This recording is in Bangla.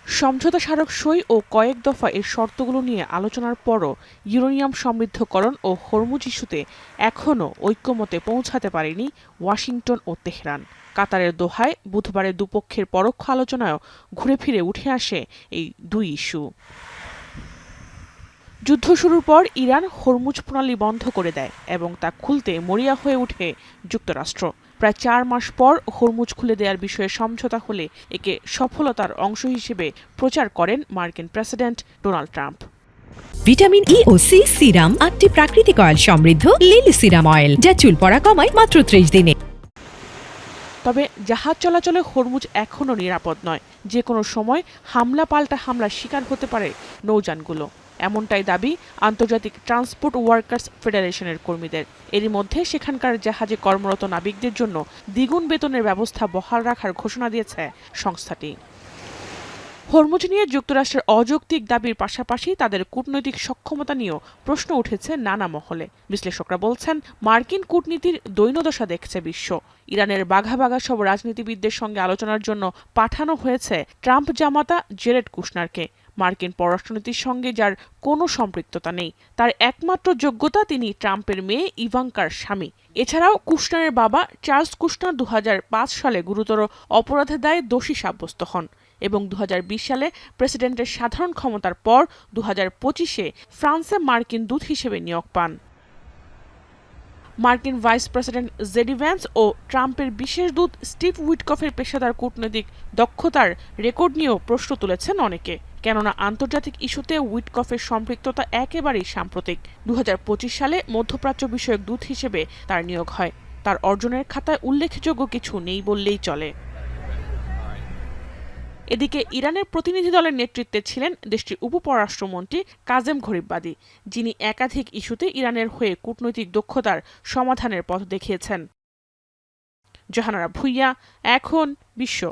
সমঝোতা স্মারক সই ও কয়েক দফা এর শর্তগুলো নিয়ে আলোচনার পরও ইউরেনিয়াম সমৃদ্ধকরণ ও হরমুজ ইস্যুতে এখনও ঐক্যমতে পৌঁছাতে পারেনি ওয়াশিংটন ও তেহরান। কাতারের দোহায় বুধবারের দুপক্ষের পরোক্ষ আলোচনায়ও ঘুরে ফিরে উঠে আসে এই দুই ইস্যু। যুদ্ধ শুরুর পর ইরান হরমুজ প্রণালী বন্ধ করে দেয় এবং তা খুলতে মরিয়া হয়ে ওঠে যুক্তরাষ্ট্র। প্রায় ৪ মাস পর হরমুজ খুলে দেওয়ার বিষয়ে সমঝোতা হলে একে সফলতার অংশ হিসেবে প্রচার করেন মার্কিন president Donald Trump. Vitamin E ও সি সিরাম ৮টি প্রাকৃতিক অয়েল সমৃদ্ধ লিলি সিরাম অয়েল, যা চুল পড়া কমায় মাত্র ৩০ দিনে। তবে জাহাজ চলাচলে হরমুজ এখনও নিরাপদ নয়। যে কোনো সময় হামলা পাল্টা হামলার শিকার হতে পারে নৌযানগুলো, এমনটাই দাবি আন্তর্জাতিক ট্রান্সপোর্ট ওয়ার্কার্স ফেডারেশনের কর্মীদের। এরই মধ্যে সেখানকার জাহাজে কর্মরত নাবিকদের জন্য দ্বিগুণ বেতনের ব্যবস্থা বহাল রাখার ঘোষণা দিয়েছে সংস্থাটি। হরমুজ নিয়ে যুক্তরাষ্ট্রের অযৌক্তিক দাবির পাশাপাশি তাদের কূটনৈতিক সক্ষমতা নিয়েও প্রশ্ন উঠেছে নানা মহলে। বিশ্লেষকরা বলছেন, মার্কিন কূটনীতির দৈন্যদশা দেখছে বিশ্ব। ইরানের বাঘা বাঘা সব রাজনীতিবিদদের সঙ্গে আলোচনার জন্য পাঠানো হয়েছে ট্রাম্প জামাতা জেরেড কুশনারকে। মার্কিন পররাষ্ট্রনীতির সঙ্গে যার কোনো সম্পৃক্ততা নেই, তার একমাত্র যোগ্যতা তিনি ট্রাম্পের মেয়ে ইভাঙ্কার স্বামী। এছাড়াও কুশনারের বাবা চার্লস কুশনার ২০০৫ সালে গুরুতর অপরাধের দায়ে দোষী সাব্যস্ত হন এবং ২০২০ সালে প্রেসিডেন্টের সাধারণ ক্ষমতার পর ২০২৫-এ ফ্রান্সে মার্কিন দূত হিসেবে নিয়োগ পান। মার্কিন ভাইস প্রেসিডেন্ট জেডি ভ্যান্স ও ট্রাম্পের বিশেষ দূত স্টিভ উইটকফের পেশাদার কূটনৈতিক দক্ষতার রেকর্ড নিয়েও প্রশ্ন তুলেছেন অনেকে। কেননা আন্তর্জাতিক ইস্যুতে উইটকফের সম্পৃক্ততা একেবারেই সাম্প্রতিক। ২০২৫ সালে মধ্যপ্রাচ্য বিষয়ক দূত হিসেবে তার নিয়োগ হয়। তার অর্জনের খাতায় উল্লেখযোগ্য কিছু নেই বললেই চলে। এদিকে ইরানের প্রতিনিধি দলের নেতৃত্বে ছিলেন দেশটির উপপররাষ্ট্রমন্ত্রী কাজেম ঘরিবাদি, যিনি একাধিক ইস্যুতে ইরানের হয়ে কূটনৈতিক দক্ষতার সমাধানের পথ দেখিয়েছেন। জাহানারা ভুঁইয়া, এখন বিশ্ব।